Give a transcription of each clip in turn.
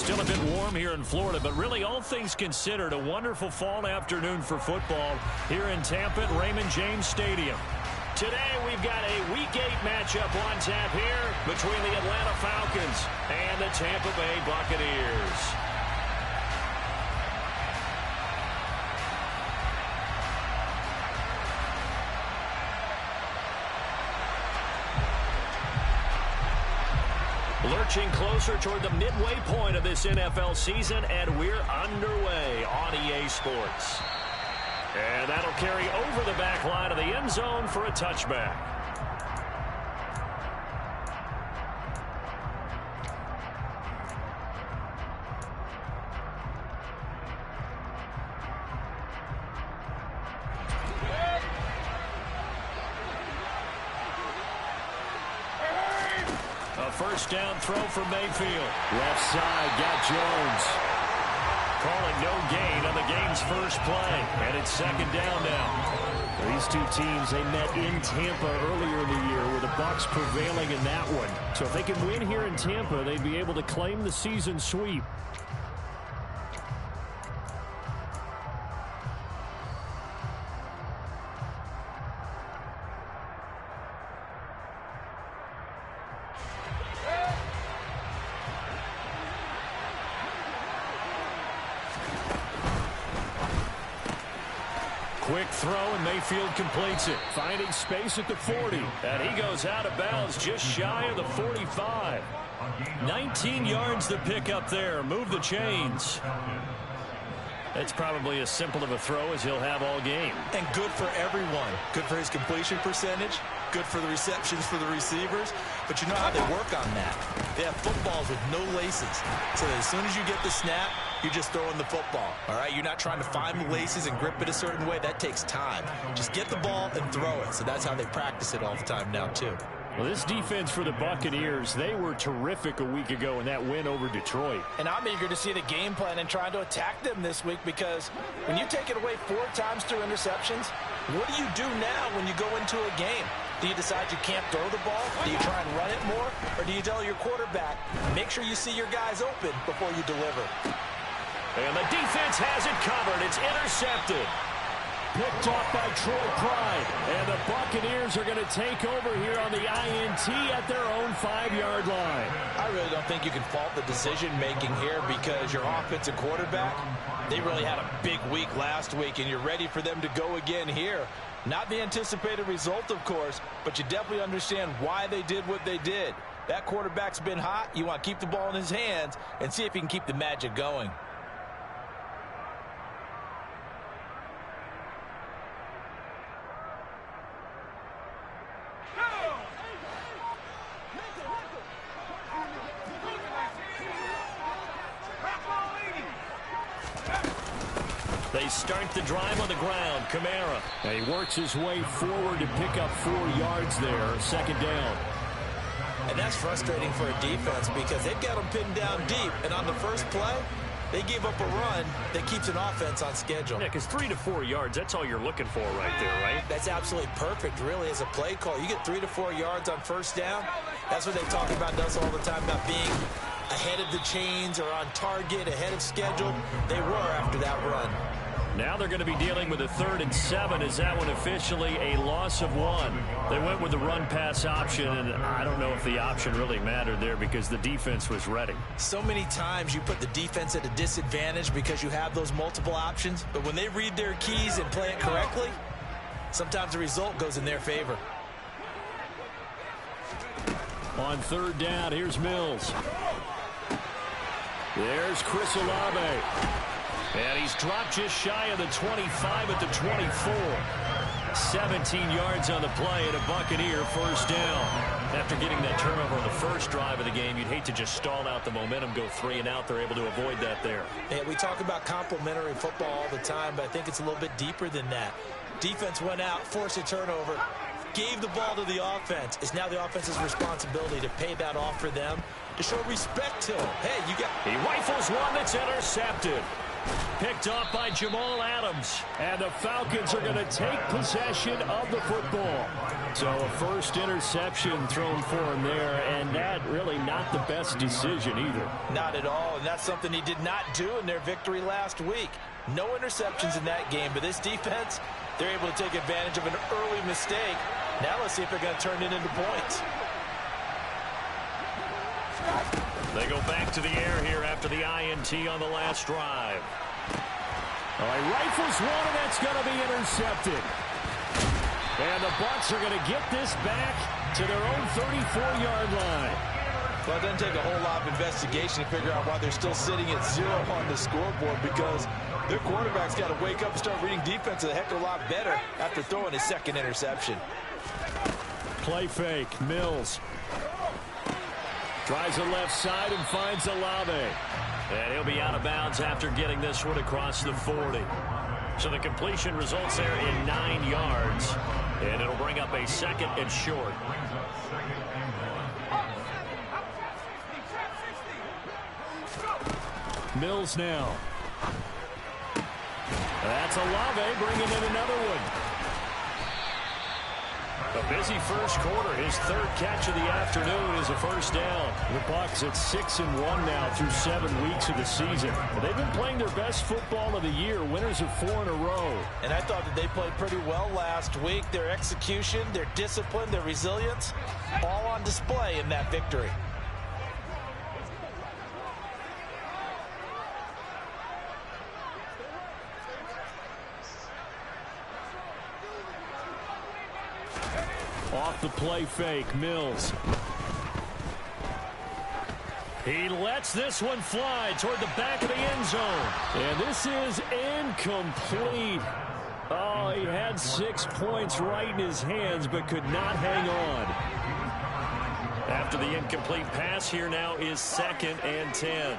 Still a bit warm here in Florida, but really all things considered, a wonderful fall afternoon for football here in Tampa at Raymond James Stadium. Today we've got a Week 8 matchup on tap here between the Atlanta Falcons and the Tampa Bay Buccaneers. Lurching closer toward the midway point of this NFL season, and we're underway on EA Sports. And that'll carry over the back line of the end zone for a touchback. First down throw for Mayfield. Left side, got Jones. Calling no gain on the game's first play. And it's second down now. These two teams, they met in Tampa earlier in the year with the Bucs prevailing in that one. So if they can win here in Tampa, they'd be able to claim the season sweep. Quick throw, and Mayfield completes it. Finding space at the 40. And he goes out of bounds just shy of the 45. 19 yards to pick up there. Move the chains. It's probably as simple of a throw as he'll have all game. And good for everyone. Good for his completion percentage. Good for the receptions for the receivers. But you know how they work on that. They have footballs with no laces. So that as soon as you get the snap, you're just throwing the football. All right? You're not trying to find the laces and grip it a certain way. That takes time. Just get the ball and throw it. So that's how they practice it all the time now, too. Well, this defense for the Buccaneers, they were terrific a week ago in that win over Detroit. And I'm eager to see the game plan and trying to attack them this week, because when you take it away 4 times through interceptions, what do you do now when you go into a game? Do you decide you can't throw the ball? Do you try and run it more? Or do you tell your quarterback, make sure you see your guys open before you deliver? And the defense has it covered. It's intercepted. Picked off by Troy Pride. And the Buccaneers are going to take over here on the INT at their own 5-yard line. I really don't think you can fault the decision-making here, because your offensive quarterback, they really had a big week last week, and you're ready for them to go again here. Not the anticipated result, of course, but you definitely understand why they did what they did. That quarterback's been hot. You want to keep the ball in his hands and see if he can keep the magic going. They start the drive on the ground. Kamara. And he works his way forward to pick up 4 yards there. Second down. And that's frustrating for a defense, because they've got them pinned down deep. And on the first play, they gave up a run that keeps an offense on schedule. Yeah, because 3 to 4 yards, that's all you're looking for right there, right? That's absolutely perfect, really, as a play call. You get 3 to 4 yards on first down. That's what they talk about us all the time, about being ahead of the chains or on target, ahead of schedule. They were after that run. Now they're going to be dealing with a 3rd and 7. Is that one officially a loss of 1? They went with the run-pass option, and I don't know if the option really mattered there because the defense was ready. So many times you put the defense at a disadvantage because you have those multiple options, but when they read their keys and play it correctly, sometimes the result goes in their favor. On 3rd down, here's Mills. There's Chris Olave. And he's dropped just shy of the 25 at the 24. 17 yards on the play and a Buccaneer first down. After getting that turnover on the first drive of the game, you'd hate to just stall out the momentum, go 3 and out. They're able to avoid that there. And we talk about complementary football all the time, but I think it's a little bit deeper than that. Defense went out, forced a turnover, gave the ball to the offense. It's now the offense's responsibility to pay that off for them, to show respect to them. Hey, you got... He rifles one that's intercepted. Picked off by Jamal Adams. And the Falcons are going to take possession of the football. So a first interception thrown for him there, and that really not the best decision either. Not at all, and that's something he did not do in their victory last week. No interceptions in that game, but this defense, they're able to take advantage of an early mistake. Now let's see if they're going to turn it into points. They go back to the air here after the INT on the last drive. All right, rifles one, and that's going to be intercepted. And the Bucs are going to get this back to their own 34-yard line. Well, it doesn't take a whole lot of investigation to figure out why they're still sitting at 0 on the scoreboard, because their quarterback's got to wake up and start reading defense a heck of a lot better after throwing his second interception. Play fake, Mills. Tries the left side and finds Olave. And he'll be out of bounds after getting this one across the 40. So the completion results there in 9 yards. And it'll bring up a second and short. Mills now. That's Olave bringing in another one. A busy first quarter. His third catch of the afternoon is a first down. The Bucs at 6-1 now through 7 weeks of the season. They've been playing their best football of the year. Winners of 4 in a row. And I thought that they played pretty well last week. Their execution, their discipline, their resilience, all on display in that victory. Off the play fake, Mills. He lets this one fly toward the back of the end zone. And this is incomplete. Oh, he had 6 points right in his hands, but could not hang on. After the incomplete pass, here now is 2nd and 10.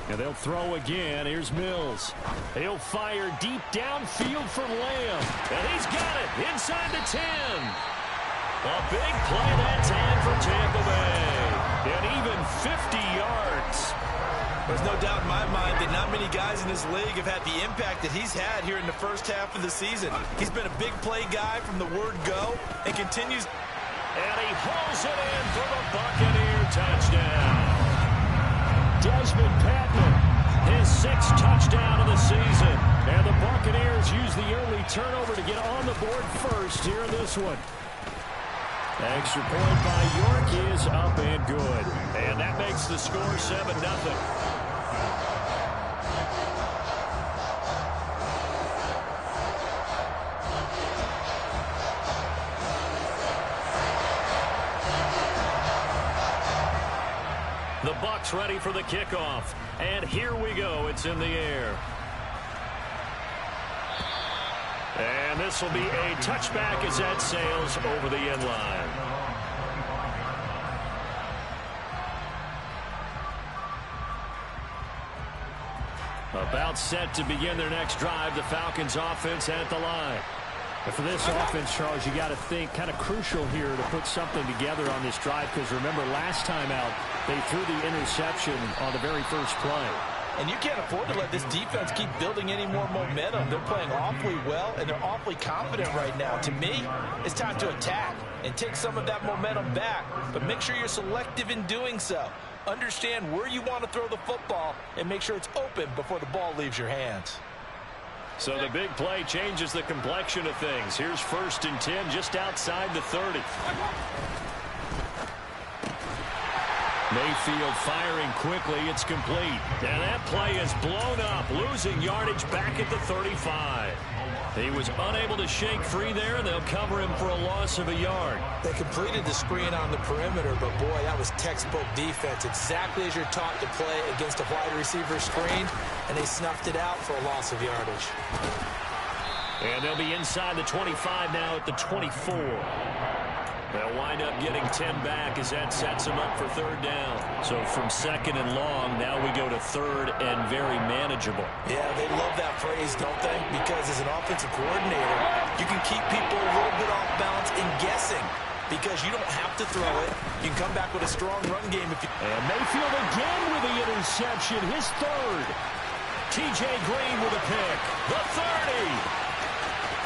And they'll throw again. Here's Mills. He'll fire deep downfield for Lamb. And he's got it inside the 10. A big play that time for Tampa Bay. And even 50 yards. There's no doubt in my mind that not many guys in this league have had the impact that he's had here in the first half of the season. He's been a big play guy from the word go and continues. And he hauls it in for the Buccaneer touchdown. Desmond Patman, his 6th touchdown of the season. And the Buccaneers use the early turnover to get on the board first here in this one. Extra point by York is up and good. And that makes the score 7-0. The Bucs ready for the kickoff. And here we go. It's in the air. And this will be a touchback as that sails over the end line. About set to begin their next drive. The Falcons offense at the line. And for this offense, Charles, you got to think kind of crucial here to put something together on this drive, because remember last time out they threw the interception on the very first play. And you can't afford to let this defense keep building any more momentum. They're playing awfully well, and they're awfully confident right now. To me, it's time to attack and take some of that momentum back. But make sure you're selective in doing so. Understand where you want to throw the football and make sure it's open before the ball leaves your hands. So the big play changes the complexion of things. Here's 1st and 10 just outside the 30. Mayfield firing quickly. It's complete. And that play is blown up, losing yardage back at the 35. He was unable to shake free there, and they'll cover him for a loss of a yard. They completed the screen on the perimeter, but boy, that was textbook defense. Exactly as you're taught to play against a wide receiver screen, and they snuffed it out for a loss of yardage. And they'll be inside the 25 now at the 24. They'll wind up getting 10 back as that sets them up for third down. So from second and long, now we go to third and very manageable. Yeah, they love that phrase, don't they? Because as an offensive coordinator, you can keep people a little bit off balance and guessing because you don't have to throw it. You can come back with a strong run game. And Mayfield again with the interception, his third. T.J. Green with a pick. The 30.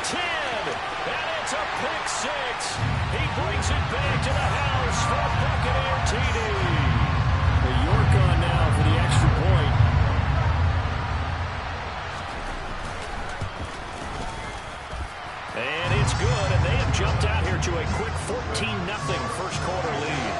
10. And it's a pick six. He brings it back to the house for a Buccaneer TD. York on now for the extra point. And it's good, and they have jumped out here to a quick 14-0 first quarter lead.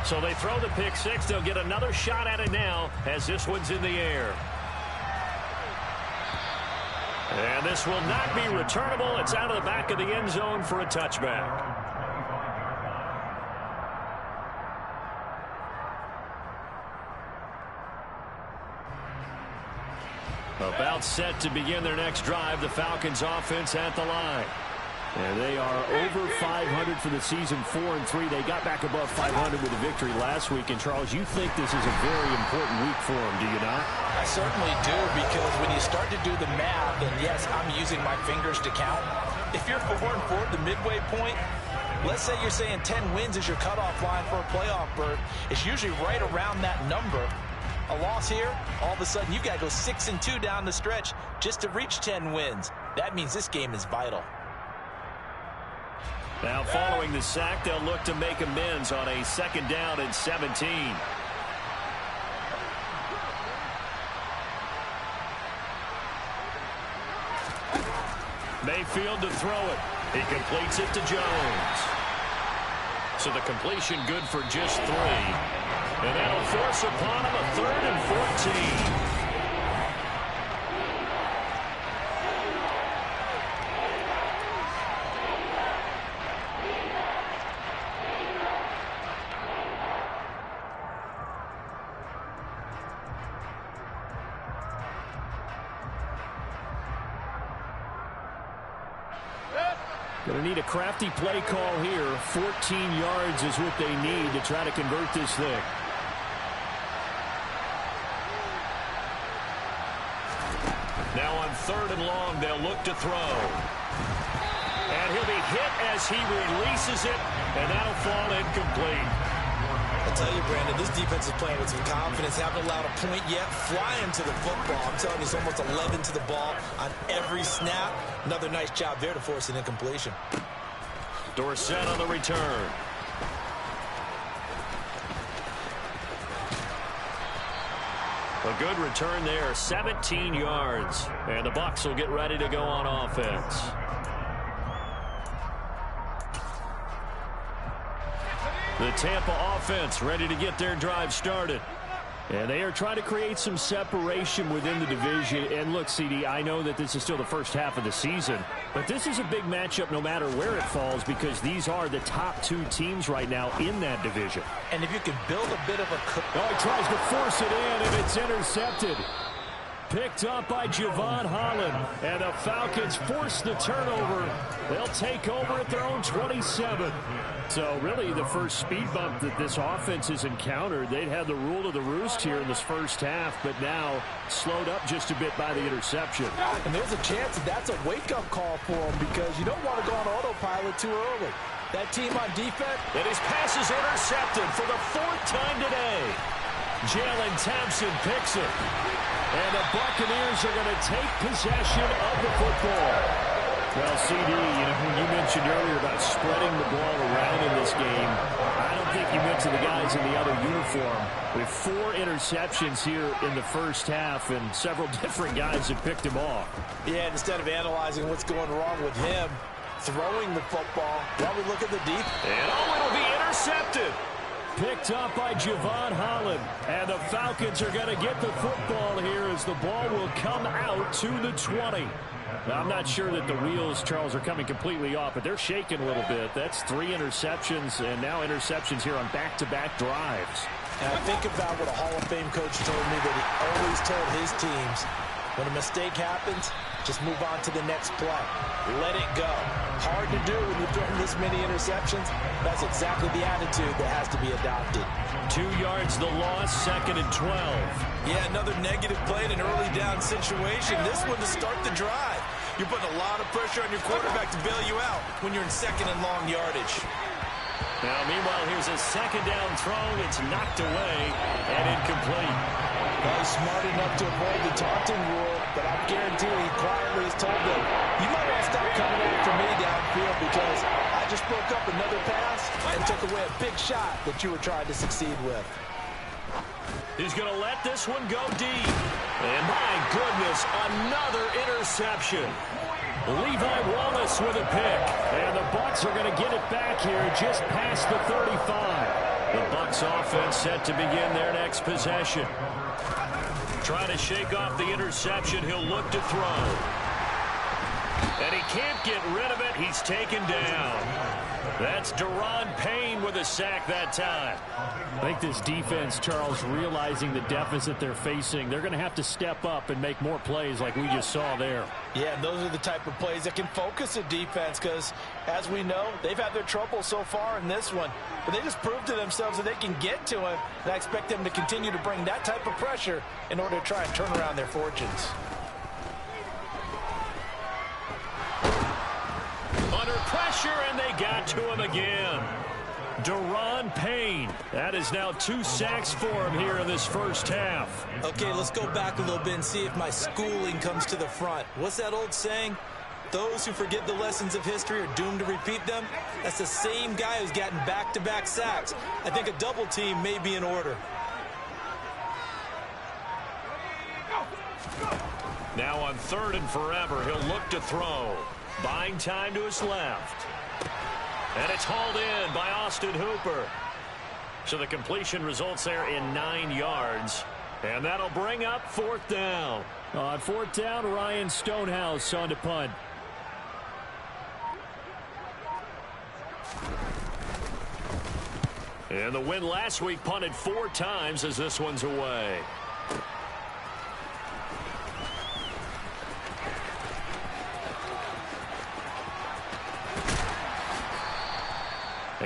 So they throw the pick six. They'll get another shot at it now as this one's in the air. And this will not be returnable. It's out of the back of the end zone for a touchback. About set to begin their next drive. The Falcons offense at the line. And they are over 500 for the season, 4-3. They got back above 500 with a victory last week. And, Charles, you think this is a very important week for them, do you not? I certainly do, because when you start to do the math, and yes, I'm using my fingers to count. If you're 4-4 at the midway point, let's say you're saying 10 wins is your cutoff line for a playoff berth. It's usually right around that number. A loss here, all of a sudden you've got to go 6-2 down the stretch just to reach 10 wins. That means this game is vital. Now following the sack, they'll look to make amends on a 2nd down and 17. Mayfield to throw it. He completes it to Jones. So the completion good for just 3. And that'll force upon him a 3rd and 14. Going to need a crafty play call here. 14 yards is what they need to try to convert this thing. Now on 3rd and long, they'll look to throw. And he'll be hit as he releases it, and that'll fall incomplete. I'll tell you, Brandon, this defense is playing with some confidence. Haven't allowed a point yet. Flying to the football. I'm telling you, it's almost 11 to the ball on every snap. Another nice job there to force an incompletion. Dorsett on the return. A good return there, 17 yards. And the Bucs will get ready to go on offense. The Tampa offense ready to get their drive started. And they are trying to create some separation within the division. And look, CD, I know that this is still the first half of the season, but this is a big matchup no matter where it falls, because these are the top 2 teams right now in that division. And if you can build a bit of a... Oh, he tries to force it in, and it's intercepted. Picked up by Javon Holland. And the Falcons force the turnover. They'll take over at their own 27. So really the first speed bump that this offense has encountered. They'd had the rule of the roost here in this first half, but now slowed up just a bit by the interception. And there's a chance that that's a wake-up call for them, because you don't want to go on autopilot too early. That team on defense. And his pass is intercepted for the 4th time today. Jalen Thompson picks it. And the Buccaneers are going to take possession of the football. Well, CD, when you mentioned earlier about spreading the ball around in this game, I don't think you mentioned the guys in the other uniform. With 4 interceptions here in the first half, and several different guys have picked him off. Yeah, instead of analyzing what's going wrong with him, throwing the football, while we look at the deep. And it'll be intercepted. Picked up by Javon Holland. And the Falcons are going to get the football here as the ball will come out to the 20. Now, I'm not sure that the wheels, Charles, are coming completely off, but they're shaking a little bit. That's 3 interceptions, and now interceptions here on back-to-back drives. And I think about what a Hall of Fame coach told me, that he always told his teams, when a mistake happens, just move on to the next play. Let it go. Hard to do when you've thrown this many interceptions. That's exactly the attitude that has to be adopted. 2 yards the loss, 2nd and 12. Yeah, another negative play in an early down situation. This one to start the drive. You're putting a lot of pressure on your quarterback to bail you out when you're in 2nd and long yardage. Now, meanwhile, here's a 2nd down throw. It's knocked away and incomplete. Well, he's smart enough to avoid the taunting rule, but I guarantee he quietly has told them, you might want to stop coming after me downfield because I just broke up another pass and took away a big shot that you were trying to succeed with. He's going to let this one go deep. And my goodness, another interception. Levi Wallace with a pick. And the Bucs are going to get it back here just past the 35. The Bucs offense set to begin their next possession. Trying to shake off the interception. He'll look to throw. And he can't get rid of it. He's taken down. That's Daron Payne with a sack that time. I think this defense, Charles, realizing the deficit they're facing, they're going to have to step up and make more plays like we just saw there. Yeah, those are the type of plays that can focus a defense because, as we know, they've had their trouble so far in this one. But they just proved to themselves that they can get to him, and I expect them to continue to bring that type of pressure in order to try and turn around their fortunes. Under pressure, and they got to him again. Daron Payne. That is now 2 sacks for him here in this first half. Okay, let's go back a little bit and see if my schooling comes to the front. What's that old saying? Those who forget the lessons of history are doomed to repeat them. That's the same guy who's gotten back-to-back sacks. I think a double team may be in order. Now on 3rd and forever, he'll look to throw. Buying time to his left. And it's hauled in by Austin Hooper. So the completion results there in 9 yards. And that'll bring up 4th down. On 4th down, Ryan Stonehouse on to punt. And the win last week punted 4 times as this one's away.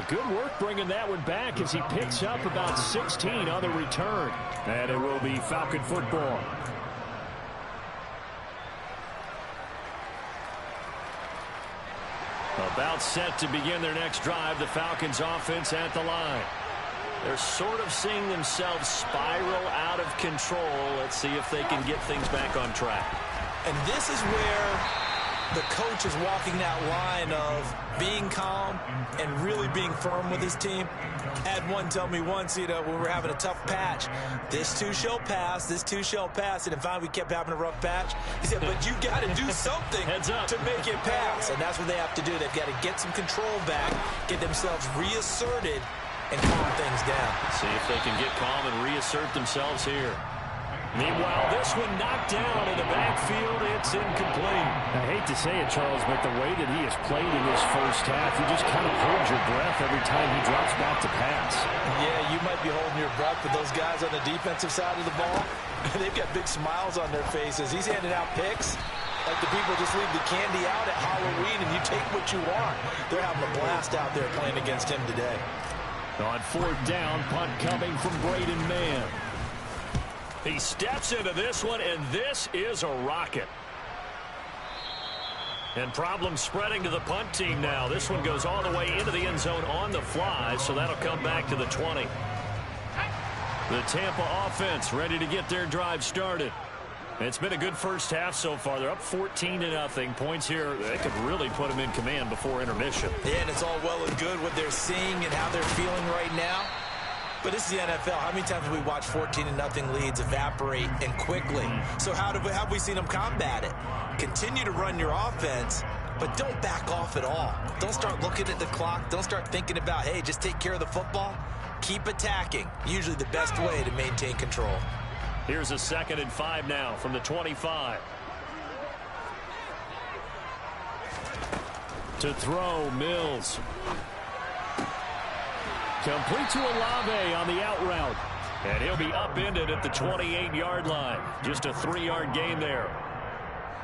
Good work bringing that one back as he picks up about 16 on the return. And it will be Falcon football. About set to begin their next drive, the Falcons offense at the line. They're sort of seeing themselves spiral out of control. Let's see if they can get things back on track. And this is where the coach is walking that line of being calm and really being firm with his team. I had one tell me once, when we were having a tough patch, this too shall pass, this too shall pass. And finally we kept having a rough patch. He said, but you got to do something to make it pass. And that's what they have to do. They've got to get some control back, get themselves reasserted, and calm things down. See if they can get calm and reassert themselves here. Meanwhile, this one knocked down in the backfield. It's incomplete. I hate to say it, Charles, but the way that he has played in this first half, you just kind of hold your breath every time he drops back to pass. Yeah, you might be holding your breath, but those guys on the defensive side of the ball, they've got big smiles on their faces. He's handing out picks like the people just leave the candy out at Halloween and you take what you want. They're having a blast out there playing against him today. On 4th down, punt coming from Braden Mann. He steps into this one, and this is a rocket. And problems spreading to the punt team now. This one goes all the way into the end zone on the fly, so that'll come back to the 20. The Tampa offense ready to get their drive started. It's been a good first half so far. They're up 14-0. Points here, they could really put them in command before intermission. Yeah, and it's all well and good what they're seeing and how they're feeling right now. But this is the NFL. How many times have we watched 14-0 leads evaporate and quickly? So how have we seen them combat it? Continue to run your offense, but don't back off at all. Don't start looking at the clock. Don't start thinking about, hey, just take care of the football. Keep attacking. Usually the best way to maintain control. Here's a 2nd and 5 now from the 25. To throw, Mills. Complete to Olave on the out route. And he'll be upended at the 28-yard line. Just a 3-yard gain there.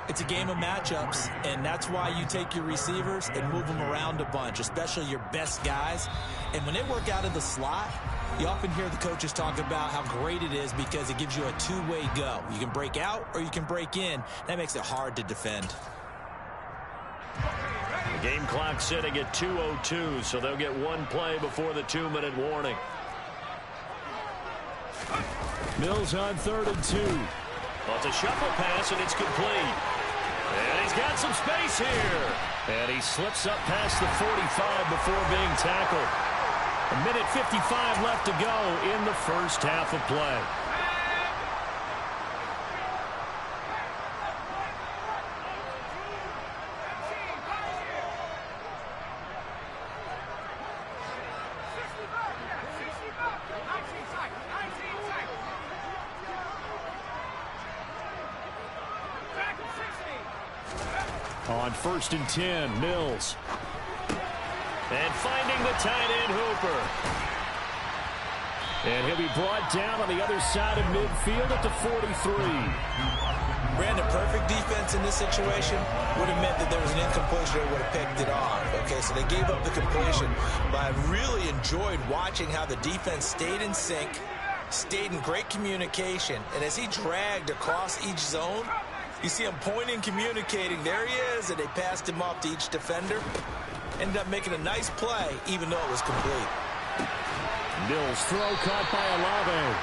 It's a game of matchups, and that's why you take your receivers and move them around a bunch, especially your best guys. And when they work out of the slot, you often hear the coaches talk about how great it is because it gives you a two-way go. You can break out or you can break in. That makes it hard to defend. The game clock sitting at 2:02, so they'll get one play before the 2-minute warning. Mills on 3rd and 2. Well, it's a shuffle pass, and it's complete. And he's got some space here. And he slips up past the 45 before being tackled. 1:55 left to go in the first half of play. On 1st and 10, Mills. And finding the tight end, Hooper. And he'll be brought down on the other side of midfield at the 43. Brandon, perfect defense in this situation would have meant that there was an incompletion that would have picked it off. Okay, so they gave up the completion. But I really enjoyed watching how the defense stayed in sync, stayed in great communication. And as he dragged across each zone, you see him pointing, communicating. There he is, and they passed him off to each defender. Ended up making a nice play, even though it was complete. Mills throw caught by Olave.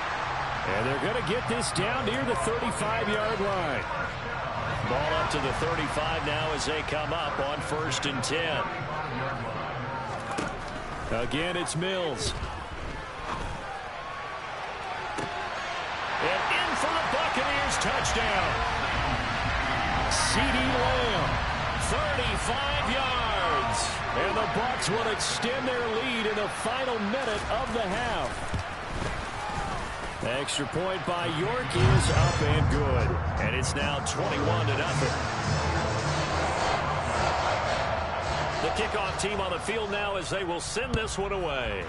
And they're going to get this down near the 35-yard line. Ball up to the 35 now as they come up on 1st and 10. Again, it's Mills. And in for the Buccaneers touchdown. CeeDee Lamb, 35 yards. and the Bucs will extend their lead in the final minute of the half. Extra point by York is up and good, and it's now 21-0. The kickoff team on the field now as they will send this one away.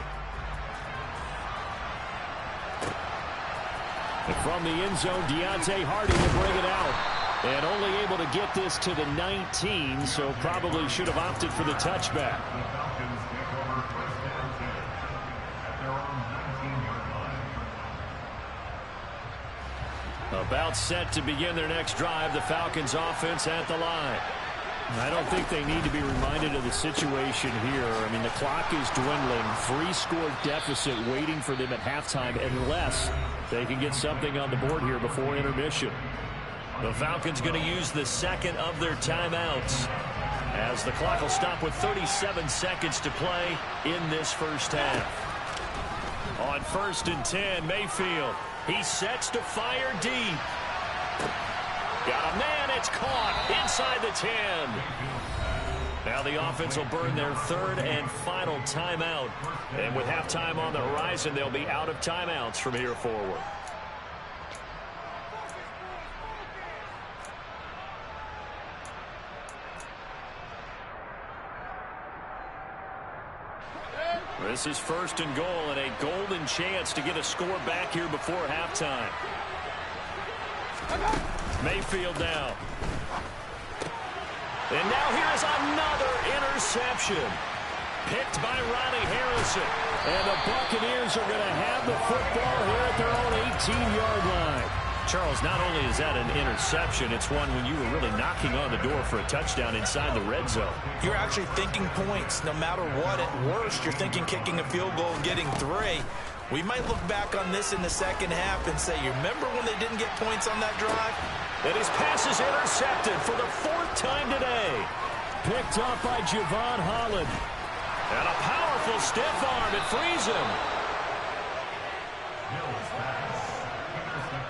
And from the end zone, Deontay Hardy will bring it out. And only able to get this to the 19, so probably should have opted for the touchback. About set to begin their next drive, the Falcons offense at the line. I don't think they need to be reminded of the situation here. I mean, the clock is dwindling. 3-score deficit waiting for them at halftime unless they can get something on the board here before intermission. The Falcons going to use the second of their timeouts as the clock will stop with 37 seconds to play in this first half. On 1st and 10, Mayfield. He sets to fire deep. Got a man, it's caught inside the 10. Now the offense will burn their third and final timeout. And with halftime on the horizon, they'll be out of timeouts from here forward. This is 1st and goal and a golden chance to get a score back here before halftime. Mayfield now. And now here is another interception. Picked by Ronnie Harrison. And the Buccaneers are going to have the football here at their own 18-yard line. Charles, not only is that an interception, it's one when you were really knocking on the door for a touchdown inside the red zone. You're actually thinking points no matter what. At worst, you're thinking kicking a field goal and getting 3. We might look back on this in the second half and say, you remember when they didn't get points on that drive? And his pass is intercepted for the 4th time today. Picked up by Javon Holland. And a powerful stiff arm. It frees him.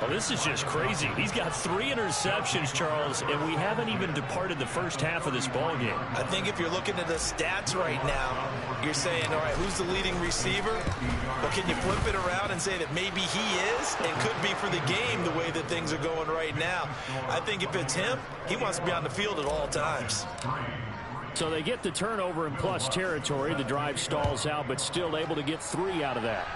Well, this is just crazy. He's got 3 interceptions, Charles, and we haven't even departed the first half of this ballgame. I think if you're looking at the stats right now, you're saying, all right, who's the leading receiver? Well, can you flip it around and say that maybe he is and could be for the game the way that things are going right now? I think if it's him, he wants to be on the field at all times. So they get the turnover in plus territory. The drive stalls out, but still able to get 3 out of that.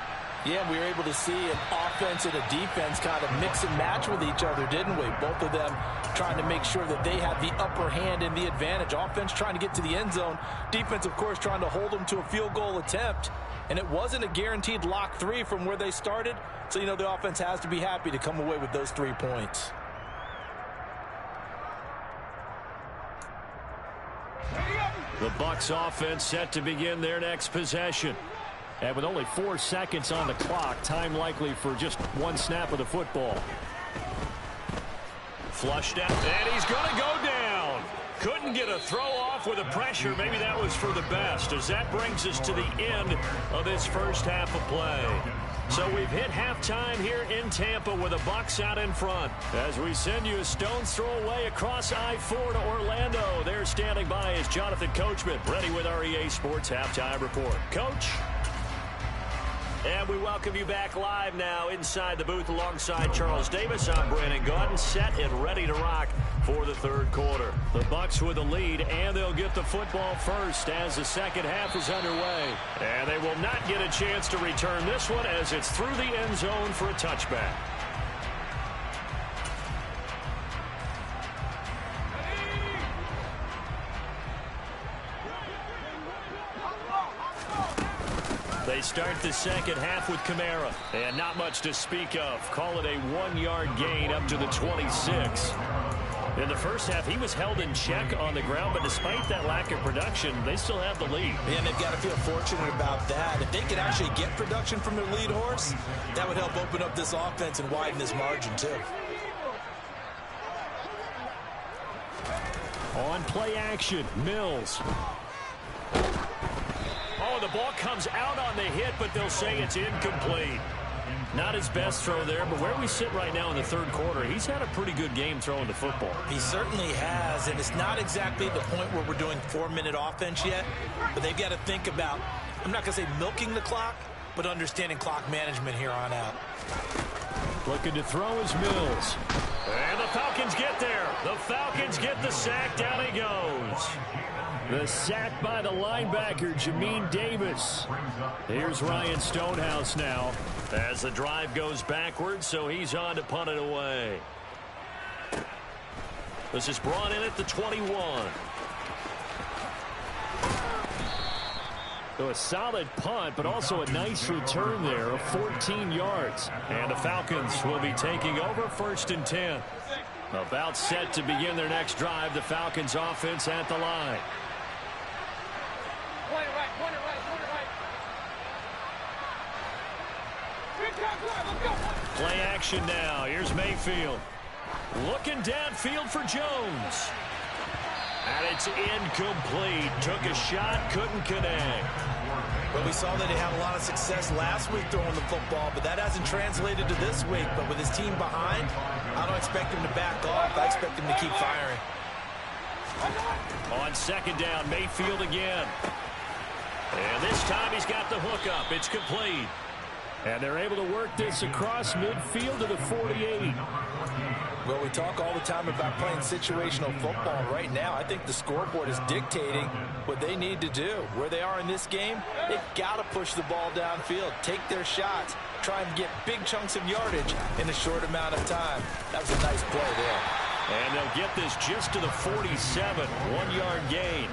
Yeah, we were able to see an offense and a defense kind of mix and match with each other, didn't we? Both of them trying to make sure that they had the upper hand and the advantage. Offense trying to get to the end zone. Defense, of course, trying to hold them to a field goal attempt. And it wasn't a guaranteed lock 3 from where they started. So, you know, the offense has to be happy to come away with those 3 points. The Bucs offense set to begin their next possession. And with only 4 seconds on the clock, time likely for just 1 snap of the football. Flushed out, and he's going to go down. Couldn't get a throw off with the pressure. Maybe that was for the best, as that brings us to the end of this first half of play. So we've hit halftime here in Tampa with the Bucs out in front. As we send you a stone's throw away across I-4 to Orlando. There standing by is Jonathan Coachman, ready with our EA Sports Halftime Report. Coach? And we welcome you back live now inside the booth alongside Charles Davis. I'm Brandon Gaudin, set and ready to rock for the third quarter. The Bucs with the lead, and they'll get the football first as the second half is underway. And they will not get a chance to return this one as it's through the end zone for a touchback. They start the second half with Kamara, and not much to speak of. Call it a 1-yard gain up to the 26. In the first half, he was held in check on the ground, but despite that lack of production, they still have the lead. And they've got to feel fortunate about that. If they could actually get production from their lead horse, that would help open up this offense and widen this margin, too. On play action, Mills. Oh, the ball comes out on the hit, but they'll say it's incomplete. Not his best throw there, but where we sit right now in the third quarter, he's had a pretty good game throwing the football. He certainly has, and it's not exactly the point where we're doing 4-minute offense yet, but they've got to think about, I'm not going to say milking the clock, but understanding clock management here on out. Looking to throw is Mills. And the Falcons get there. The Falcons get the sack. Down he goes. The sack by the linebacker, Jamin Davis. Here's Ryan Stonehouse now. As the drive goes backwards, so he's on to punt it away. This is brought in at the 21. So a solid punt, but also a nice return there of 14 yards. And the Falcons will be taking over 1st and 10. About set to begin their next drive, the Falcons offense at the line. Play action now. Here's Mayfield. Looking downfield for Jones. And it's incomplete. Took a shot, couldn't connect. Well, we saw that he had a lot of success last week throwing the football, but that hasn't translated to this week. But with his team behind, I don't expect him to back off. I expect him to keep firing. On second down, Mayfield again. And this time he's got the hook up. It's complete. And they're able to work this across midfield to the 48. Well, we talk all the time about playing situational football. Right now, I think the scoreboard is dictating what they need to do. Where they are in this game, they've got to push the ball downfield, take their shots, try and get big chunks of yardage in a short amount of time. That was a nice play there. And they'll get this just to the 47, 1-yard gain.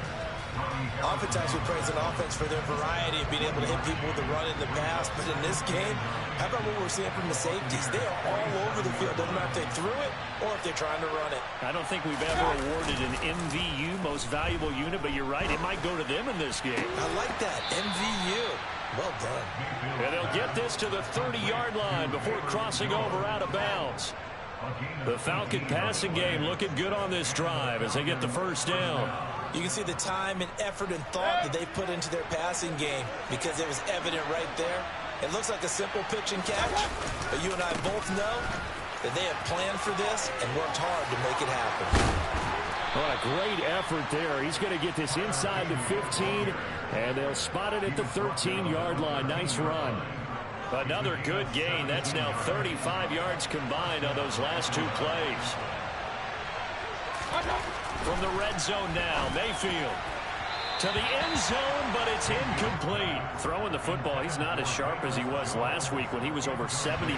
Oftentimes we praise an offense for their variety of being able to hit people with the run in the pass, but in this game, how about what we're seeing from the safeties? They are all over the field. Doesn't matter if they threw it or if they're trying to run it. I don't think we've ever awarded an MVU, most valuable unit, but you're right, it might go to them in this game. I like that, MVU. Well done. And they'll get this to the 30-yard line before crossing over out of bounds. The Falcon passing game looking good on this drive as they get the first down. You can see the time and effort and thought that they put into their passing game because it was evident right there. It looks like a simple pitch and catch, but you and I both know that they have planned for this and worked hard to make it happen. What a great effort there. He's going to get this inside the 15, and they'll spot it at the 13-yard line. Nice run. Another good gain. That's now 35 yards combined on those last 2 plays. From the red zone now, Mayfield. To the end zone, but it's incomplete. Throwing the football, he's not as sharp as he was last week when he was over 70%.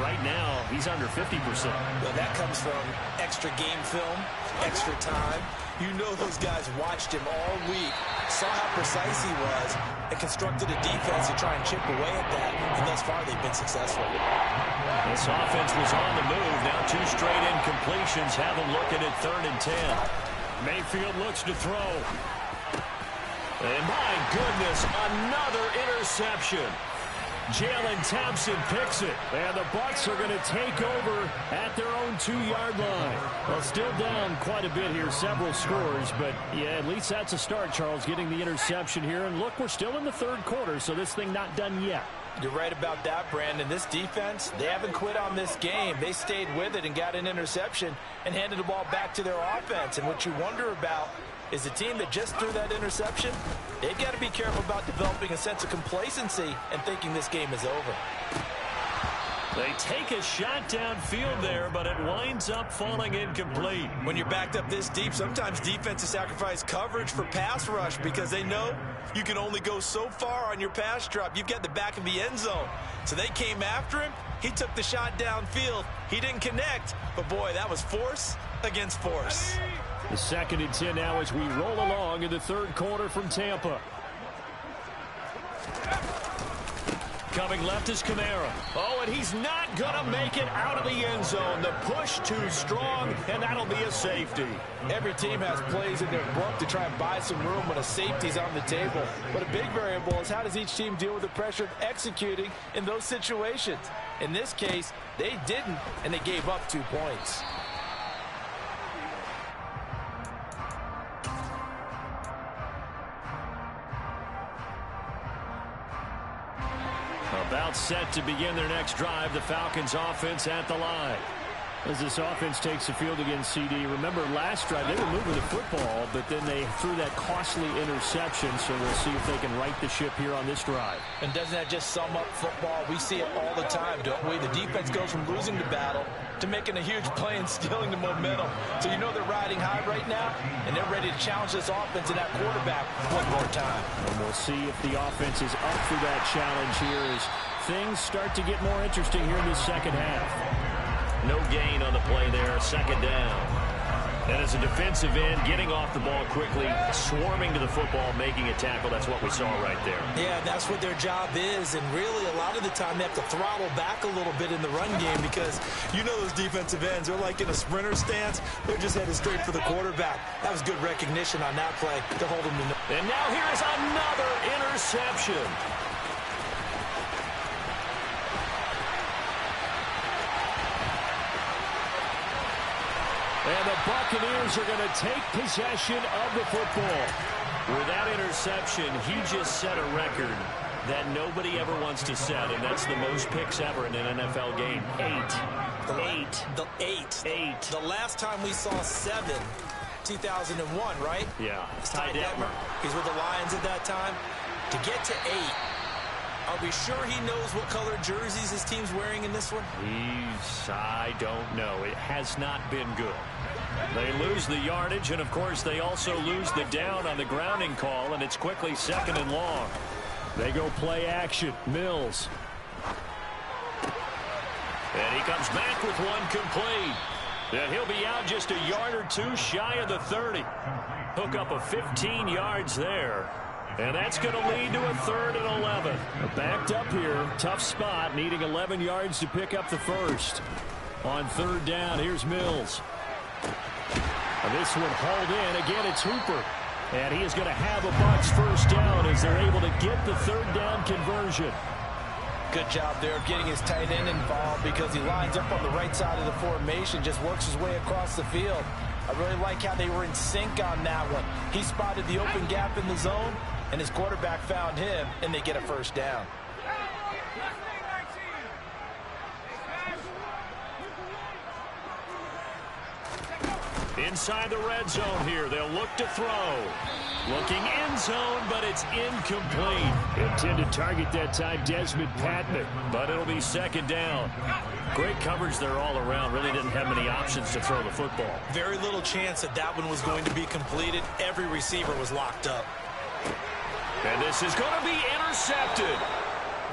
Right now, he's under 50%. Well, that comes from extra game film, extra time. You know those guys watched him all week, saw how precise he was, and constructed a defense to try and chip away at that. And thus far, they've been successful. This offense was on the move. Now 2 straight incompletions have them looking at 3rd and 10. Mayfield looks to throw. And my goodness, another interception. Jalen Thompson picks it. And the Bucs are going to take over at their own 2-yard line. Well, still down quite a bit here, several scores. But, yeah, at least that's a start, Charles, getting the interception here. And, look, we're still in the 3rd quarter, so this thing not done yet. You're right about that, Brandon. This defense, they haven't quit on this game. They stayed with it and got an interception and handed the ball back to their offense. And what you wonder about is the team that just threw that interception, they've got to be careful about developing a sense of complacency and thinking this game is over. They take a shot downfield there, but it winds up falling incomplete. When you're backed up this deep, sometimes defenses sacrifice coverage for pass rush because they know you can only go so far on your pass drop. You've got the back of the end zone. So they came after him. He took the shot downfield. He didn't connect, but boy, that was force against force. The 2nd and 10 now as we roll along in the 3rd quarter from Tampa. Coming left is Kamara. Oh, and he's not going to make it out of the end zone. The push too strong, and that'll be a safety. Every team has plays in their book to try and buy some room when a safety's on the table. But a big variable is how does each team deal with the pressure of executing in those situations. In this case, they didn't, and they gave up 2 points. About set to begin their next drive, the Falcons offense at the line. As this offense takes the field against CD, remember last drive they were moving the football, but then they threw that costly interception, so we'll see if they can right the ship here on this drive. And doesn't that just sum up football? We see it all the time, don't we? The defense goes from losing the battle to making a huge play and stealing the momentum. So you know they're riding high right now, and they're ready to challenge this offense and that quarterback one more time. And we'll see if the offense is up for that challenge here as things start to get more interesting here in the 2nd half. No gain on the play there, 2nd down. And as a defensive end, getting off the ball quickly, swarming to the football, making a tackle, that's what we saw right there. Yeah, that's what their job is, and really a lot of the time they have to throttle back a little bit in the run game because you know those defensive ends, they're like in a sprinter stance, they're just headed straight for the quarterback. That was good recognition on that play to hold them to. And now here's another interception. And the Buccaneers are going to take possession of the football. With that interception, he just set a record that nobody ever wants to set, and that's the most picks ever in an NFL game. 8. The last time we saw 7, 2001, right? Yeah. Ty Detmer. He's with the Lions at that time. To get to 8, are we sure he knows what color jerseys his team's wearing in this one? I don't know. It has not been good. They lose the yardage, and, of course, they also lose the down on the grounding call, and it's quickly 2nd and long. They go play action. Mills. And he comes back with one complete. And he'll be out just a yard or 2 shy of the 30. Hook up of 15 yards there. And that's going to lead to a 3rd and 11. Backed up here. Tough spot. Needing 11 yards to pick up the first. On 3rd down, here's Mills. And this one hauled in. Again, it's Hooper. And he is going to have a Bucs first down as they're able to get the 3rd down conversion. Good job there of getting his tight end involved because he lines up on the right side of the formation, just works his way across the field. I really like how they were in sync on that one. He spotted the open gap in the zone, and his quarterback found him, and they get a first down. Inside the red zone here, they'll look to throw. Looking end zone, but it's incomplete. Intended target that time, Desmond Patman. But it'll be 2nd down. Great coverage there all around. Really didn't have many options to throw the football. Very little chance that that one was going to be completed. Every receiver was locked up. And this is going to be intercepted.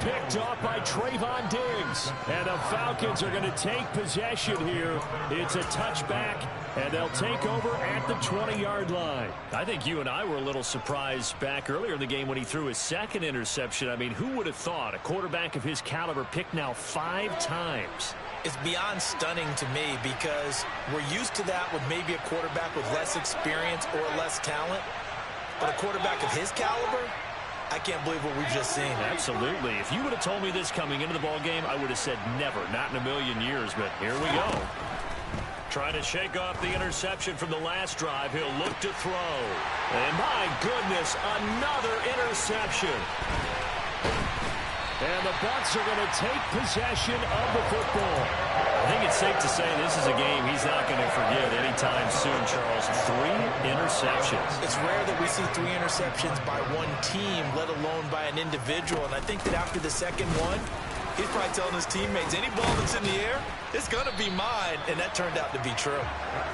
Picked off by Trayvon Diggs. And the Falcons are going to take possession here. It's a touchback, and they'll take over at the 20-yard line. I think you and I were a little surprised back earlier in the game when he threw his second interception. I mean, who would have thought a quarterback of his caliber picked now 5 times? It's beyond stunning to me because we're used to that with maybe a quarterback with less experience or less talent. But a quarterback of his caliber, I can't believe what we've just seen. Absolutely. If you would have told me this coming into the ball game, I would have said never, not in a million years, but here we go. Trying to shake off the interception from the last drive. He'll look to throw. And my goodness, another interception. And the Bucs are going to take possession of the football. I think it's safe to say this is a game he's not going to forget anytime soon, Charles. 3 interceptions. It's rare that we see 3 interceptions by one team, let alone by an individual. And I think that after the second one, he's probably telling his teammates, any ball that's in the air, it's going to be mine. And that turned out to be true.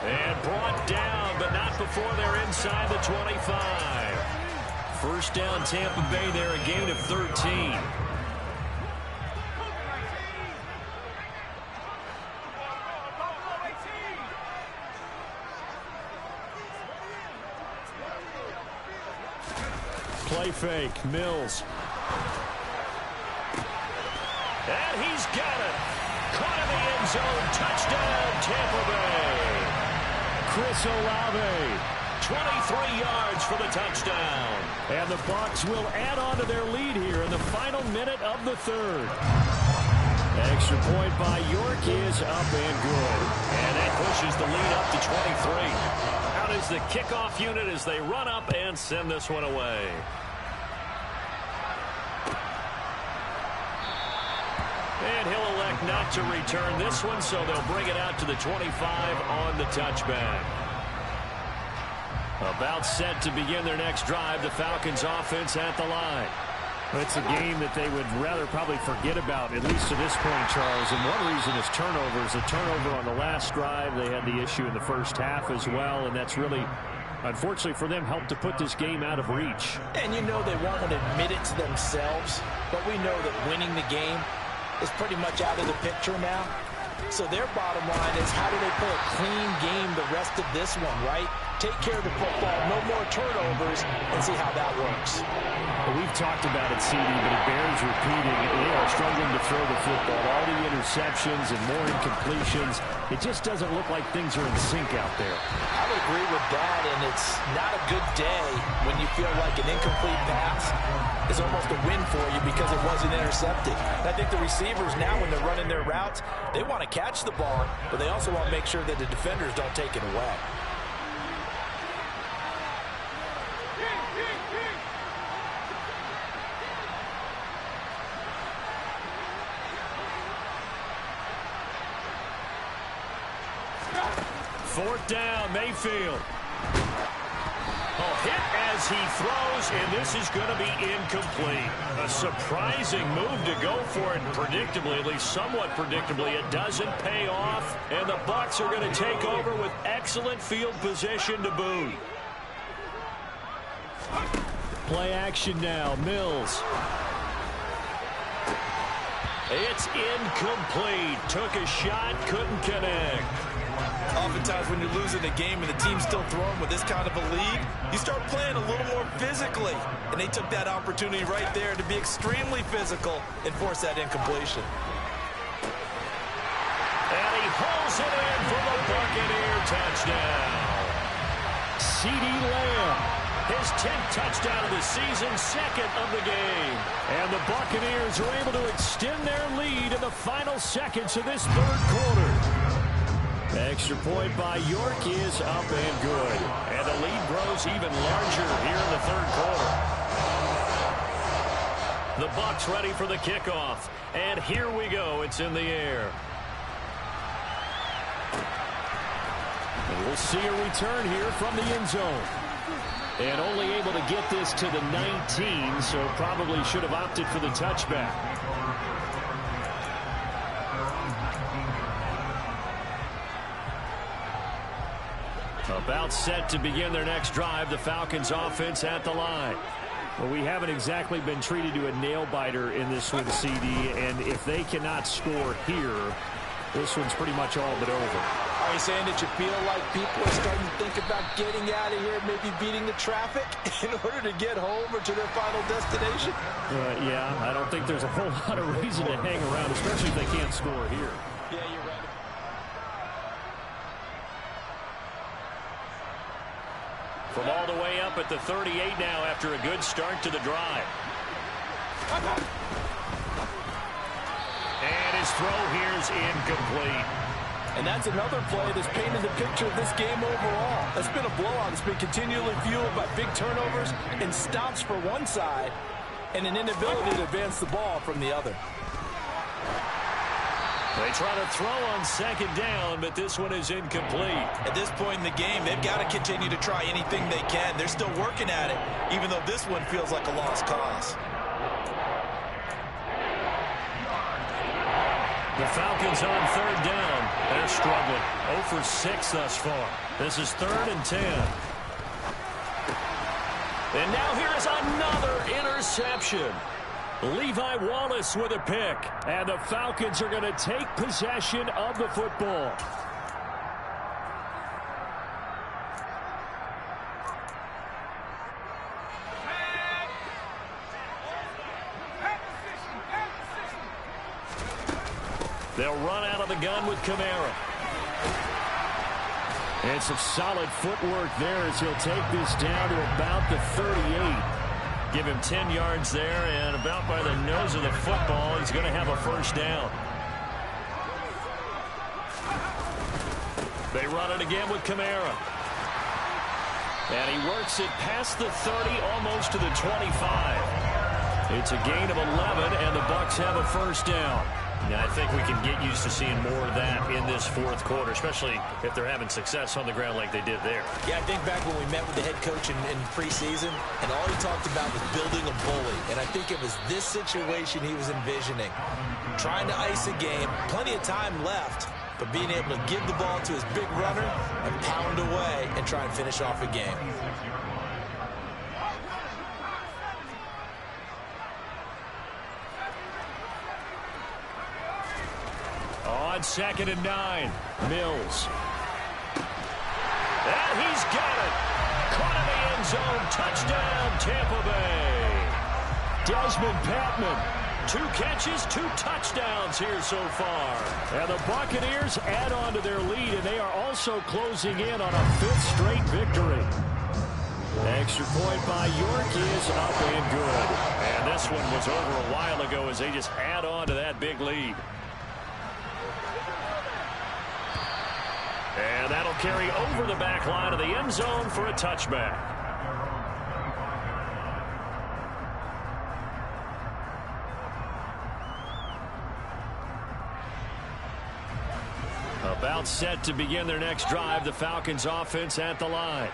And brought down, but not before they're inside the 25. First down, Tampa Bay there, a gain of 13. Play fake, Mills. And he's got it. Caught in the end zone. Touchdown, Tampa Bay. Chris Olave. 23 yards for the touchdown. And the Bucs will add on to their lead here in the final minute of the third. Extra point by York is up and good. And that pushes the lead up to 23. Out is the kickoff unit as they run up and send this one away. And he'll elect not to return this one, so they'll bring it out to the 25 on the touchback. About set to begin their next drive, the Falcons offense at the line. It's a game that they would rather probably forget about, at least to this point, Charles. And one reason is turnovers. A turnover on the last drive. They had the issue in the first half as well, and that's really, unfortunately for them, helped to put this game out of reach. And you know they won't admit it to themselves, but we know that winning the game is pretty much out of the picture now. So their bottom line is, how do they play a clean game the rest of this one, right? Take care of the football, no more turnovers, and see how that works. Well, we've talked about it, CD, but it bears repeating. They are struggling to throw the football. All the interceptions and more incompletions. It just doesn't look like things are in sync out there. I would agree with that, and it's not a good day when you feel like an incomplete pass is almost a win for you because it wasn't intercepted. And I think the receivers now, when they're running their routes, they want to catch the ball, but they also want to make sure that the defenders don't take it away. Fourth down, Mayfield. Hit as he throws, and this is going to be incomplete. A surprising move to go for it, predictably, at least somewhat predictably. It doesn't pay off, and the Bucs are going to take over with excellent field position to boot. Play action now, Mills. It's incomplete. Took a shot, couldn't connect. Oftentimes when you're losing a game and the team's still throwing with this kind of a lead, you start playing a little more physically. And they took that opportunity right there to be extremely physical and force that incompletion. And he pulls it in for the Buccaneer touchdown. CeeDee Lamb. His 10th touchdown of the season, second of the game. And the Buccaneers are able to extend their lead in the final seconds of this third quarter. Extra point by York is up and good. And the lead grows even larger here in the third quarter. The Bucs ready for the kickoff. And here we go. It's in the air. And we'll see a return here from the end zone. And only able to get this to the 19, so probably should have opted for the touchback. About set to begin their next drive, the Falcons offense at the line. Well, we haven't exactly been treated to a nail-biter in this one, CD, and if they cannot score here, this one's pretty much all but over. Are you saying that you feel like people are starting to think about getting out of here, maybe beating the traffic in order to get home or to their final destination? Yeah, I don't think there's a whole lot of reason to hang around, especially if they can't score here. Yeah, you're right. From all the way up at the 38 now after a good start to the drive. And his throw here is incomplete. And that's another play that's painted the picture of this game overall. It's been a blowout. It's been continually fueled by big turnovers and stops for one side and an inability to advance the ball from the other. They try to throw on second down, but this one is incomplete. At this point in the game, they've got to continue to try anything they can. They're still working at it, even though this one feels like a lost cause. The Falcons on third down. They're struggling. 0 for 6 thus far. This is 3rd and 10. And now here is another interception. Levi Wallace with a pick. And the Falcons are going to take possession of the football. They'll run out of the gun with Kamara. And some solid footwork there as he'll take this down to about the 38. Give him 10 yards there, and about by the nose of the football, he's going to have a first down. They run it again with Kamara. And he works it past the 30, almost to the 25. It's a gain of 11, and the Bucs have a first down. Yeah, I think we can get used to seeing more of that in this fourth quarter, especially if they're having success on the ground like they did there. Yeah, I think back when we met with the head coach in preseason, and all he talked about was building a bully. And I think it was this situation he was envisioning. Trying to ice a game, plenty of time left, but being able to give the ball to his big runner and pound away and try and finish off a game. On 2nd and 9, Mills. And he's got it. Caught in the end zone. Touchdown, Tampa Bay. Desmond Patman. 2 catches, 2 touchdowns here so far. And the Buccaneers add on to their lead, and they are also closing in on a 5th straight victory. Extra point by York is up and good. And this one was over a while ago as they just add on to that big lead. And that'll carry over the back line of the end zone for a touchback. About set to begin their next drive, the Falcons offense at the line.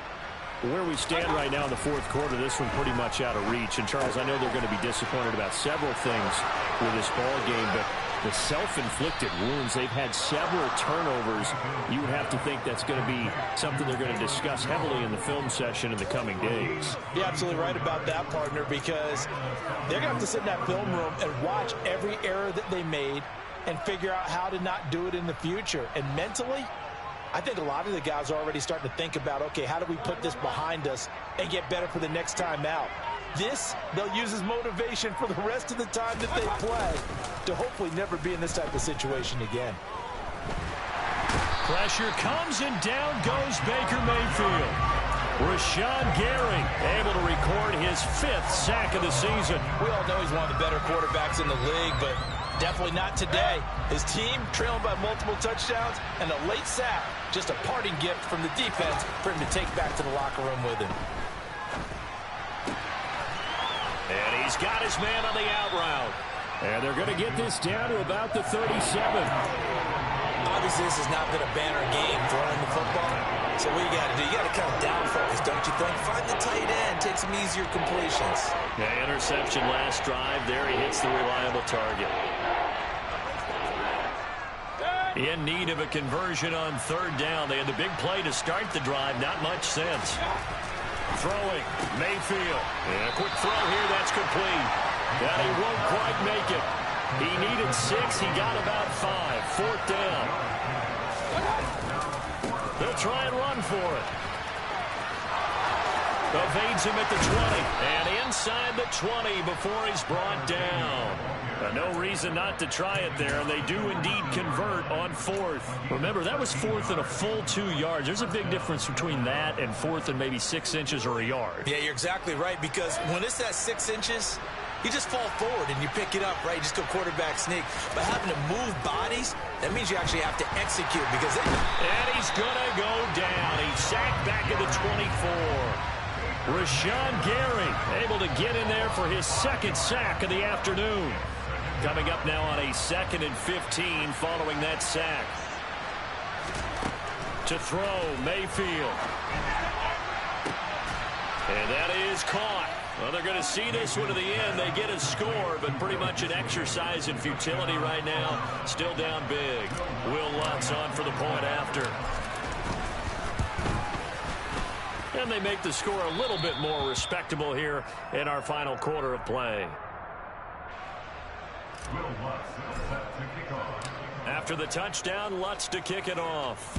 Where we stand right now in the fourth quarter, this one pretty much out of reach. And, Charles, I know they're going to be disappointed about several things with this ball game, but the self-inflicted wounds, they've had several turnovers. You would have to think that's going to be something they're going to discuss heavily in the film session in the coming days. You're absolutely right about that, partner, because they're going to have to sit in that film room and watch every error that they made and figure out how to not do it in the future. And mentally, I think a lot of the guys are already starting to think about, okay, how do we put this behind us and get better for the next time out? This, they'll use as motivation for the rest of the time that they play to hopefully never be in this type of situation again. Pressure comes, and down goes Baker Mayfield. Rashawn Gary able to record his 5th sack of the season. We all know he's one of the better quarterbacks in the league, but definitely not today. His team trailing by multiple touchdowns, and a late sack, just a parting gift from the defense for him to take back to the locker room with him. And he's got his man on the out route. And they're going to get this down to about the 37. Obviously, this has not been a banner game throwing the football. So what you got to do, you got to kind of down focus, don't you think? Find the tight end, take some easier completions. Yeah, interception last drive. There he hits the reliable target. In need of a conversion on third down. They had the big play to start the drive. Not much sense. Throwing. Mayfield. And a quick throw here. That's complete. But he won't quite make it. He needed 6. He got about 5. Fourth down. They'll try and run for it. Evades him at the 20. And inside the 20 before he's brought down. No reason not to try it there, and they do indeed convert on fourth. Remember, that was fourth and a full 2 yards. There's a big difference between that and fourth and maybe 6 inches or a yard. Yeah, you're exactly right, because when it's at 6 inches, you just fall forward and you pick it up, right? You just go quarterback sneak. But having to move bodies, that means you actually have to execute. And he's going to go down. He's sacked back at the 24. Rashawn Gary able to get in there for his second sack of the afternoon. Coming up now on a 2nd and 15 following that sack. To throw, Mayfield. And that is caught. Well, they're going to see this one to the end. They get a score, but pretty much an exercise in futility right now. Still down big. Will Lutz on for the point after. And they make the score a little bit more respectable here in our final quarter of play. After the touchdown, Lutz to kick it off.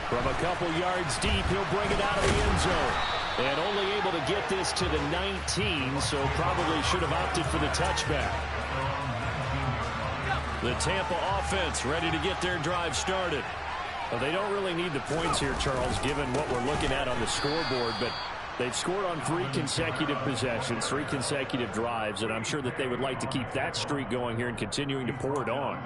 From a couple yards deep, he'll bring it out of the end zone. And only able to get this to the 19, so probably should have opted for the touchback. The Tampa offense ready to get their drive started. Well, they don't really need the points here, Charles, given what we're looking at on the scoreboard, but they've scored on 3 consecutive possessions, 3 consecutive drives, and I'm sure that they would like to keep that streak going here and continuing to pour it on.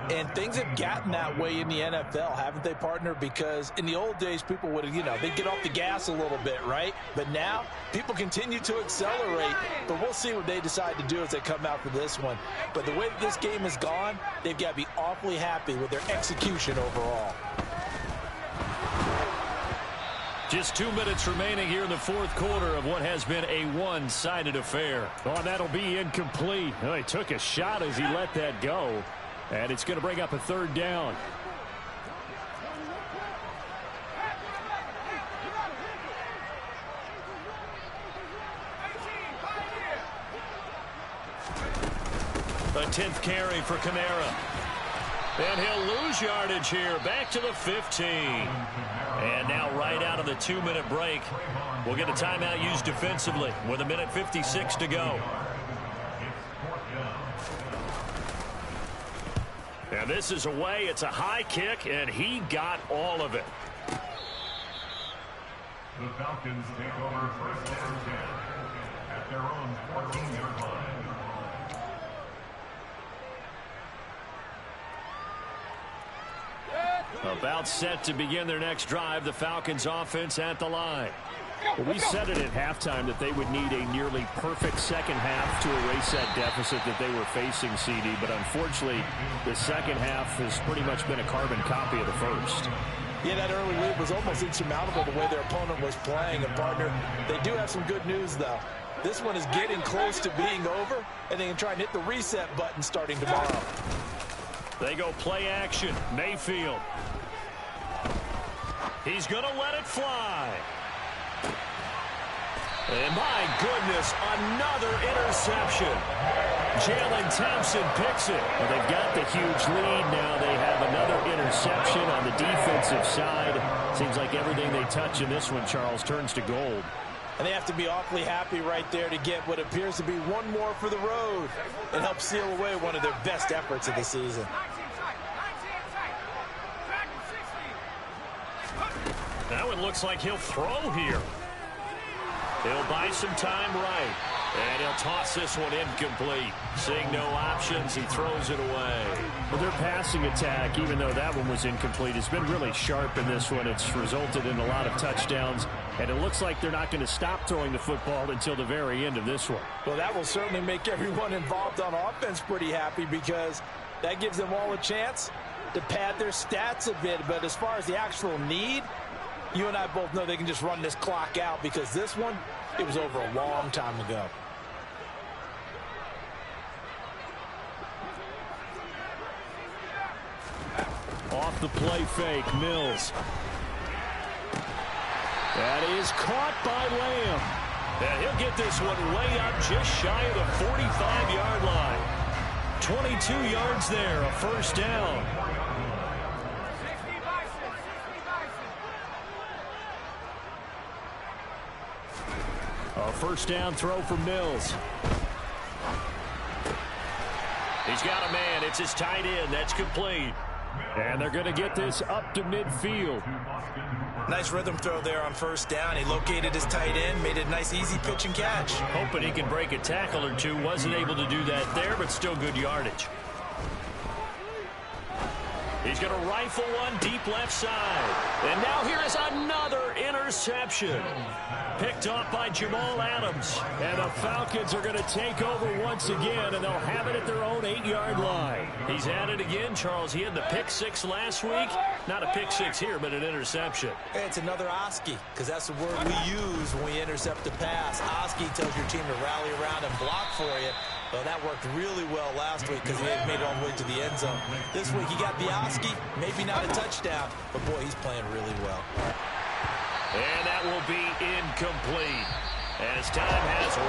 And things have gotten that way in the NFL, haven't they, partner? Because in the old days, people would, they'd get off the gas a little bit, right? But now, people continue to accelerate. But we'll see what they decide to do as they come out for this one. But the way that this game has gone, they've got to be awfully happy with their execution overall. Just 2 minutes remaining here in the fourth quarter of what has been a one-sided affair. Oh, that'll be incomplete. Well, he took a shot as he let that go. And it's going to bring up a third down. A 10th carry for Kamara. And he'll lose yardage here. Back to the 15. And now right out of the 2-minute break, we'll get a timeout used defensively with 1:56 to go. And this is away. It's a high kick, and he got all of it. The Falcons take over first and 10 at their own 14-yard line. About set to begin their next drive. The Falcons offense at the line. Well, we said it at halftime that they would need a nearly perfect second half to erase that deficit that they were facing, CD. But unfortunately, the second half has pretty much been a carbon copy of the first. Yeah, that early lead was almost insurmountable the way their opponent was playing. And, partner, they do have some good news, though. This one is getting close to being over, and they can try and hit the reset button starting tomorrow. They go play action. Mayfield. He's going to let it fly. And my goodness, another interception. Jalen Thompson picks it. Well, they've got the huge lead now. They have another interception on the defensive side. Seems like everything they touch in this one, Charles, turns to gold. And they have to be awfully happy right there to get what appears to be one more for the road and help seal away one of their best efforts of the season. Now it looks like he'll throw here. He'll buy some time right. And he'll toss this one incomplete. Seeing no options, he throws it away. Well, their passing attack, even though that one was incomplete, has been really sharp in this one. It's resulted in a lot of touchdowns. And it looks like they're not going to stop throwing the football until the very end of this one. Well, that will certainly make everyone involved on offense pretty happy, because that gives them all a chance to pad their stats a bit. But as far as the actual need, you and I both know they can just run this clock out, because this one, it was over a long time ago. the play fake. Mills. That is caught by Lamb. And he'll get this one way up just shy of the 45-yard line. 22 yards there, a first down. A first down throw for Mills. He's got a man. It's his tight end. That's complete. And they're going to get this up to midfield. Nice rhythm throw there on first down. He located his tight end, made a nice easy pitch and catch. Hoping he can break a tackle or two. Wasn't able to do that there, but still good yardage. He's going to rifle one deep left side. And now here is another interception. Picked off by Jamal Adams. And the Falcons are going to take over once again, and they'll have it at their own 8-yard line. He's at it again, Charles. He had the pick six last week. Not a pick six here, but an interception. It's another Oski, because that's the word we use when we intercept a pass. Oski tells your team to rally around and block for you. Well, that worked really well last week because he had made it all the way to the end zone. This week he got the Oski, maybe not a touchdown, but boy, he's playing really well. And that will be incomplete as time has